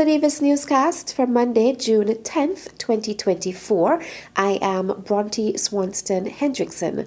the Nevis Newscast for Monday, June 10th, 2024. I am Bronte Swanston Hendrickson.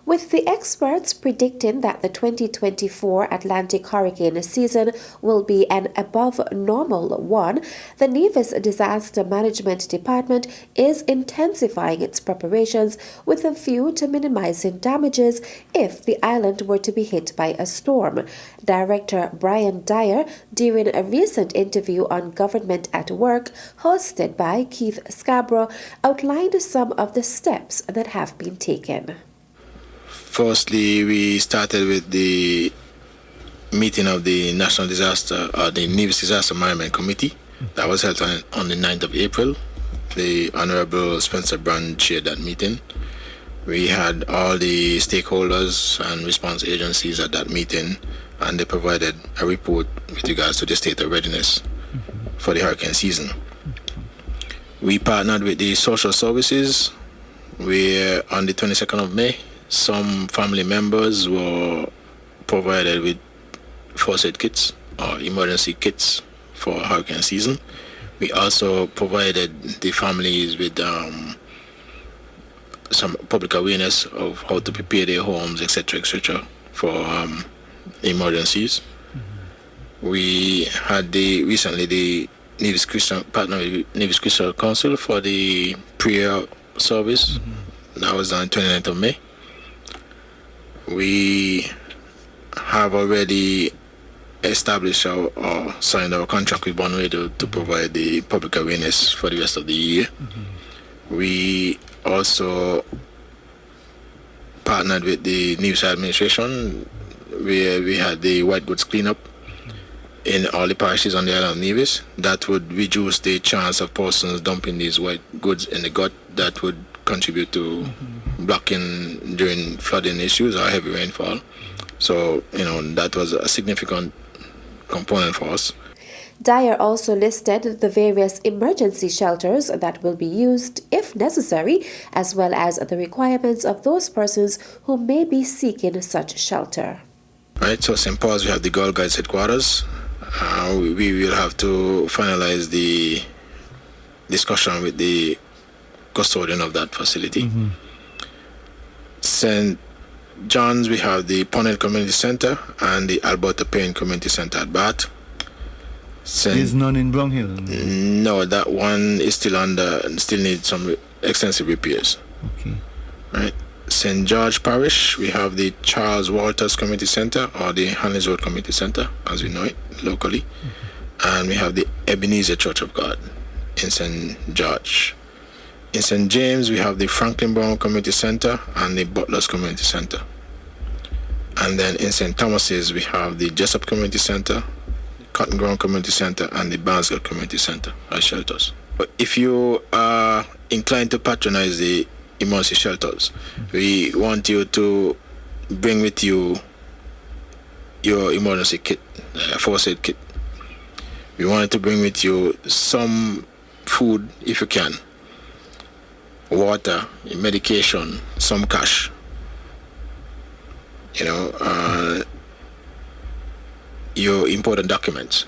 With the experts predicting that the 2024 Atlantic hurricane season will be an above normal one, the Nevis Disaster Management Department is intensifying its preparations with a view to minimizing damages if the island were to be hit by a storm. Director Brian Dyer, during a recent interview on Government at Work hosted by Keith Scarborough, outlined some of the steps that have been taken. Firstly, we started with the meeting of the National Disaster, or the Nevis Disaster Management Committee. That was held on the 9th of April. The Honorable Spencer Brand chaired that meeting. We had all the stakeholders and response agencies at that meeting, and they provided a report with regards to the state of readiness for the hurricane season. We partnered with the social services, where on the 22nd of May, some family members were provided with first aid kits or emergency kits for hurricane season. We also provided the families with some public awareness of how to prepare their homes, etc., for emergencies. We had recently the Nevis Christian partner with Nevis Christian Council for the prayer service. That was on 29th of May. We have already established or signed our contract with One Radio to provide the public awareness for the rest of the year. We also partnered with the Nevis administration, where we had the white goods cleanup in all the parishes on the island of Nevis. That would reduce the chance of persons dumping these white goods in the gut. That would contribute to blocking during flooding issues or heavy rainfall. So, that was a significant component for us. Dyer also listed the various emergency shelters that will be used if necessary, as well as the requirements of those persons who may be seeking such shelter. Right, so St. Paul's, we have the Girl Guides headquarters. We will have to finalize the discussion with the custodian of that facility. St. John's, we have the Ponnell Community Center and the Alberta Payne Community Center at Bath. There's none in Brownhill? No, that one is still needs some extensive repairs. Okay. Right. St. George Parish, we have the Charles Walters Community Center, or the Hanley's Road Community Center, as we know it locally. And we have the Ebenezer Church of God in St. George. In St. James, we have the Franklin Brown Community Center and the Butlers Community Center. And then in St. Thomas's, we have the Jessup Community Center, Cotton Ground Community Center, and the Barnesville Community Center as shelters. But if you are inclined to patronize the emergency shelters, we want you to bring with you your emergency kit, first aid kit. We want you to bring with you some food if you can, water, medication, some cash. Your important documents,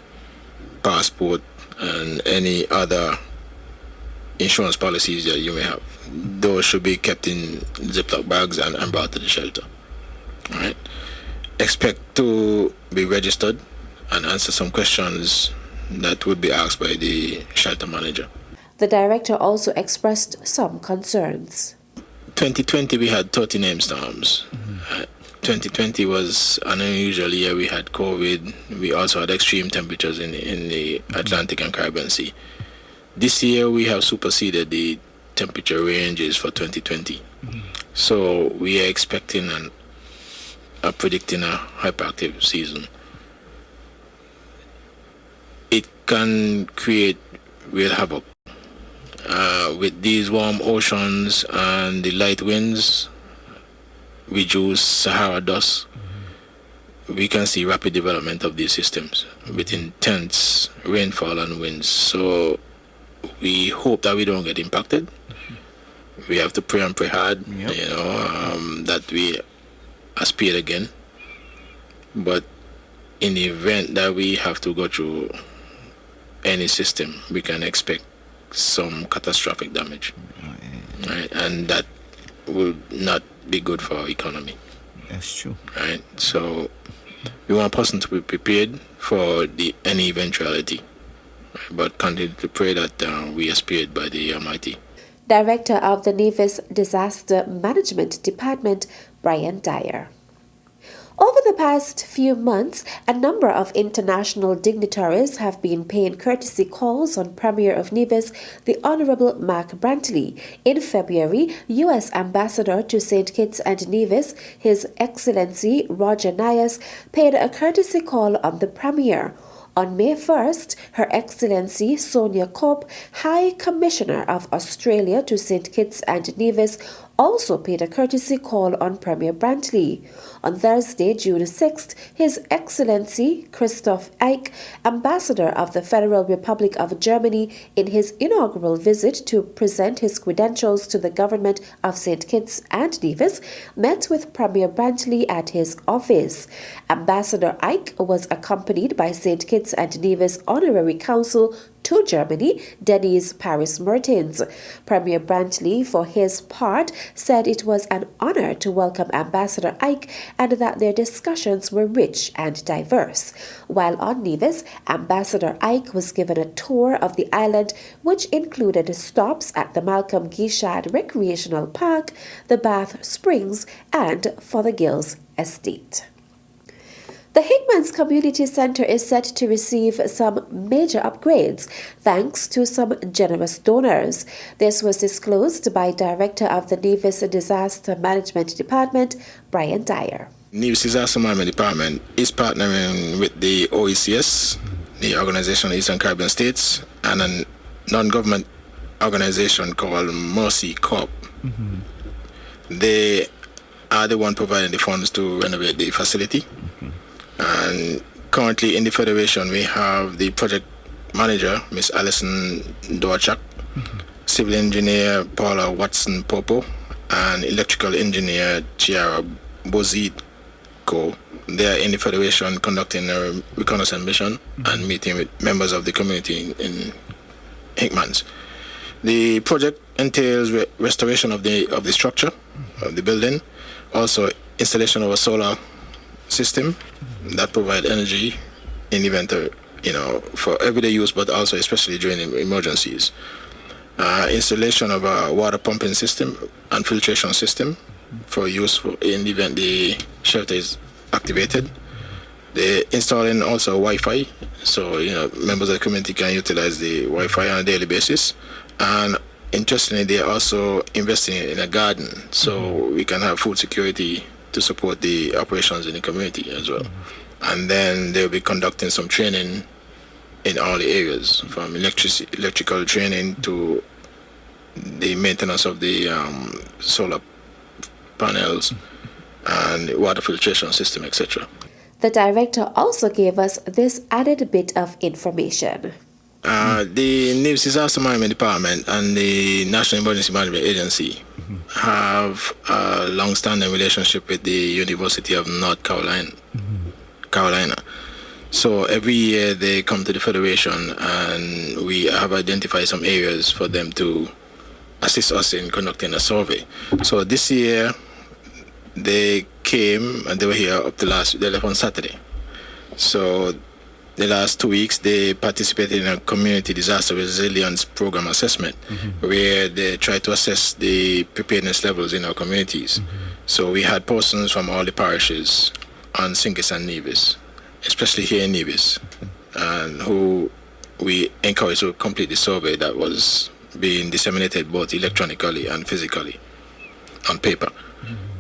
passport, and any other insurance policies that you may have. Those should be kept in Ziploc bags and brought to the shelter. All right. Expect to be registered and answer some questions that would be asked by the shelter manager. The director also expressed some concerns. 2020, we had 30 name storms. 2020 was an unusual year. We had COVID. We also had extreme temperatures in the Atlantic and Caribbean Sea. This year, we have superseded the temperature ranges for 2020. So we are expecting and predicting a hyperactive season. It can create real havoc. With these warm oceans and the light winds, reduce Sahara dust, we can see rapid development of these systems with intense rainfall and winds. So we hope that we don't get impacted. We have to pray and pray hard, that we are spared again. But in the event that we have to go through any system, we can expect some catastrophic damage. Right? And that would not be good for our economy. That's true. Right? So we want a person to be prepared for any eventuality, right? But continue to pray that we are spared by the Almighty. Director of the Nevis Disaster Management Department, Brian Dyer. Over the past few months, a number of international dignitaries have been paying courtesy calls on Premier of Nevis, the Honorable Mark Brantley. In February, U.S. Ambassador to St. Kitts and Nevis, His Excellency Roger Nias, paid a courtesy call on the Premier. On May 1st, Her Excellency Sonia Cope, High Commissioner of Australia to St. Kitts and Nevis, also paid a courtesy call on Premier Brantley. On Thursday, June 6th, His Excellency Christoph Eick, Ambassador of the Federal Republic of Germany, in his inaugural visit to present his credentials to the government of St. Kitts and Nevis, met with Premier Brantley at his office. Ambassador Eick was accompanied by St. Kitts and Nevis Honorary Consul to Germany, Denise Paris-Mertens. Premier Brantley, for his part, said it was an honor to welcome Ambassador Eick and that their discussions were rich and diverse. While on Nevis, Ambassador Eick was given a tour of the island, which included stops at the Malcolm Guichard Recreational Park, the Bath Springs, and Fothergill's Estate. The Hickman's Community Centre is set to receive some major upgrades thanks to some generous donors. This was disclosed by Director of the Nevis Disaster Management Department, Brian Dyer. Nevis Disaster Management Department is partnering with the OECS, the Organization of Eastern Caribbean States, and a non-government organization called Mercy Corp. Mm-hmm. They are the one providing the funds to renovate the facility. And currently in the Federation, we have the project manager, Miss Alison Dorchak, civil engineer Paula Watson-Popo, and electrical engineer Chiara Bozidko. They are in the Federation conducting a reconnaissance mission and meeting with members of the community in Hickman's. The project entails restoration of the structure of the building, also installation of a solar system that provide energy in the event of, for everyday use, but also especially during emergencies. Installation of a water pumping system and filtration system for use in the event the shelter is activated. They're installing also Wi-Fi, so members of the community can utilize the Wi-Fi on a daily basis. And interestingly, they're also investing in a garden, so we can have food security to support the operations in the community as well. And then they'll be conducting some training in all the areas, from electrical training to the maintenance of the solar panels and water filtration system, etc. The director also gave us this added bit of information. The Nevis Disaster Management Department and the National Emergency Management Agency have a long-standing relationship with the University of North Carolina. So every year they come to the Federation and we have identified some areas for them to assist us in conducting a survey. So this year they came and they were here up to they left on Saturday. So the last 2 weeks they participated in a community disaster resilience program assessment where they try to assess the preparedness levels in our communities. So we had persons from all the parishes on St. Kitts and Nevis, especially here in Nevis, and who we encouraged to complete the survey that was being disseminated both electronically and physically on paper.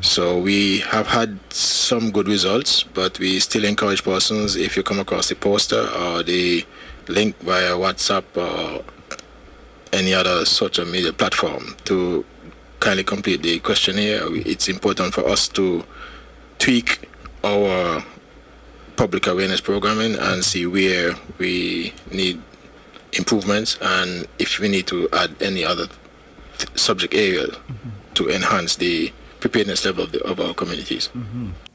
So we have had some good results, but we still encourage persons, if you come across the poster or the link via WhatsApp or any other social media platform, to kindly complete the questionnaire. It's important for us to tweak our public awareness programming and see where we need improvements and if we need to add any other subject area to enhance the preparedness level of our communities.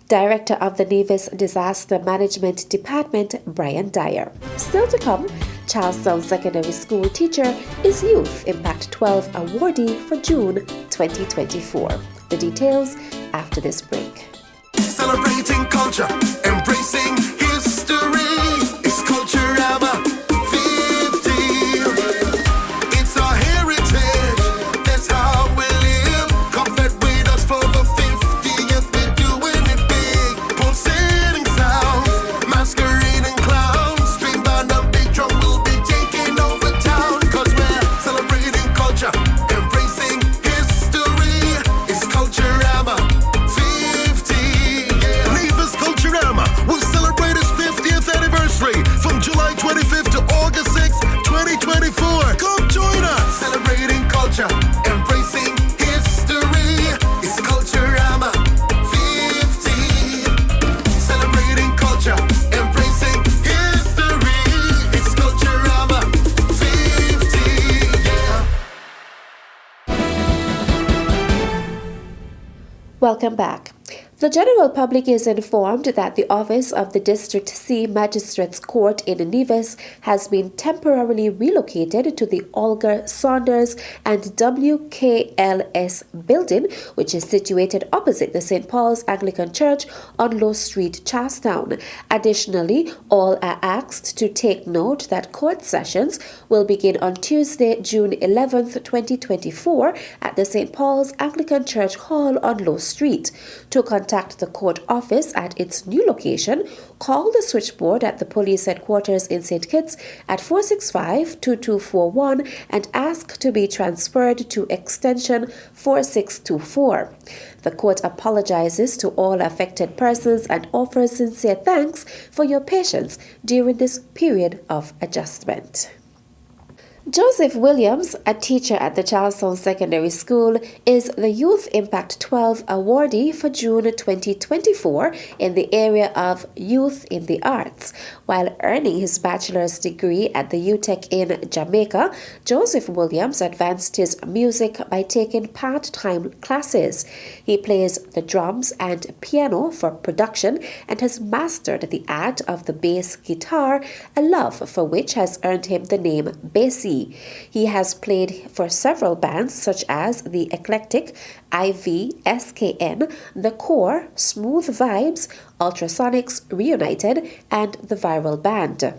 Director of the Nevis Disaster Management Department, Brian Dyer. Still to come, Charlestown Secondary School teacher is Youth Impact 12 awardee for June 2024. The details after this break. Celebrating culture, embracing history. It's Culturama 50. It's our heritage, that's how we live. Come fed with us for the 50th. We're doing it big. Pulsating sounds, masquerading clowns. String band and big drum will be taking over town. Cause we're celebrating culture, embracing history. It's Culturama 50. Nevis Culturama will celebrate its 50th anniversary from July 25th to August 6th, 2024. Come join us. Celebrating culture, embracing history. It's Culturama 50. Celebrating culture, embracing history. It's Culturama 50. Yeah. Welcome back. The general public is informed that the office of the District C Magistrates Court in Nevis has been temporarily relocated to the Olga Saunders and WKLS building, which is situated opposite the St. Paul's Anglican Church on Low Street, Charlestown. Additionally, all are asked to take note that court sessions will begin on Tuesday, June 11th, 2024 at the St. Paul's Anglican Church Hall on Low Street. To contact the court office at its new location, call the switchboard at the police headquarters in St. Kitts at 465-2241 and ask to be transferred to extension 4624. The court apologizes to all affected persons and offers sincere thanks for your patience during this period of adjustment. Joseph Williams, a teacher at the Charlestown Secondary School, is the Youth Impact 12 awardee for June 2024 in the area of Youth in the Arts. While earning his bachelor's degree at the UTech in Jamaica, Joseph Williams advanced his music by taking part-time classes. He plays the drums and piano for production and has mastered the art of the bass guitar, a love for which has earned him the name Bassy. He has played for several bands such as The Eclectic, IVSKN, The Core, Smooth Vibes, Ultrasonics Reunited, and The Viral Band,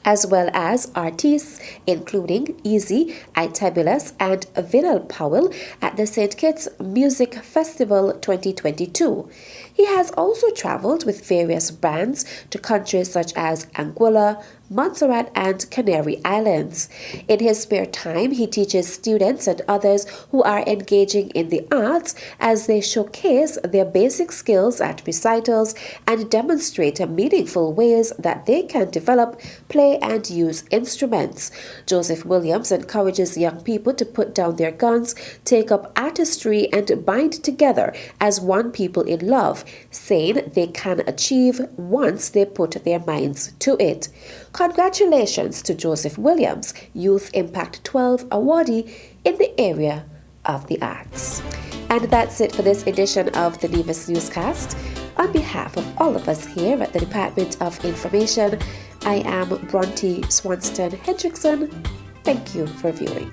as well as artists including Easy, Itabulous, and Vinyl Powell at the St. Kitts Music Festival 2022. He has also traveled with various bands to countries such as Anguilla, Montserrat, and Canary Islands. In his spare time, he teaches students and others who are engaging in the arts as they showcase their basic skills at recitals and demonstrate meaningful ways that they can develop, play, and use instruments. Joseph Williams encourages young people to put down their guns, take up artistry, and bind together as one people in love, saying they can achieve once they put their minds to it. Congratulations to Joseph Williams, Youth Impact 12 awardee in the area of the arts. And that's it for this edition of the Nevis Newscast. On behalf of all of us here at the Department of Information, I am Bronte Swanston Hendrickson. Thank you for viewing.